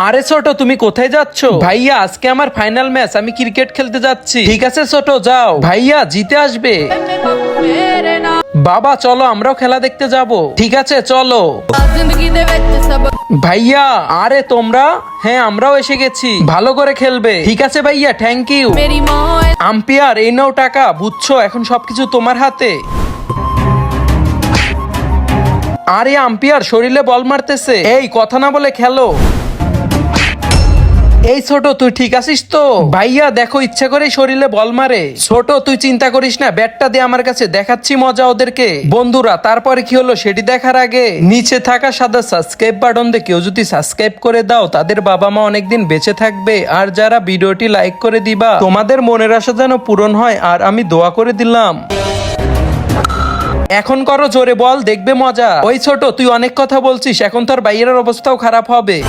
আরে ছোট, তুমি কোথায় যাচ্ছ? ভাইয়া আজকে আমার ফাইনাল ম্যাচ, আমি ক্রিকেট খেলতে যাচ্ছি। ঠিক আছে ছোট, যাও। ভাইয়া জিতে আসবে। বাবা চলো আমরাও খেলা দেখতে যাব। ঠিক আছে চলো। ভাইয়া আরে তোমরা? হ্যাঁ আমরাও এসে গেছি, ভালো করে খেলবে। ঠিক আছে ভাইয়া, থ্যাংক ইউ। আম্পায়ার এই নাও টাকা, বুঝছো এখন সবকিছু তোমার হাতে। আরে আম্পায়ার শরীরে বল মারতেছে, এই কথা না বলে খেলো। এই ছোট তুই ঠিক আছিস তো? ভাইয়া দেখো ইচ্ছা করে শরীরে বল মারে। ছোট তুই চিন্তা করিস না, ব্যাটটা দে আমার কাছে, দেখাচ্ছি মজা ওদেরকে। বন্ধুরা তারপরে কি হলো সেটি দেখার আগে নিচে থাকা সাদা সাবস্ক্রাইব বাটন দিয়ে কেউ যদি সাবস্ক্রাইব করে দাও, তাদের বাবা মা অনেকদিন বেঁচে থাকবে। আর যারা ভিডিওটি লাইক করে দিবা, তোমাদের মনের আশা যেন পূরণ হয়, আর আমি দোয়া করে দিলাম। এখন করো জোরে বল, দেখবে মজা। ওই ছোট তুই অনেক কথা বলছিস, এখন তোর বাইরের অবস্থাও খারাপ হবে।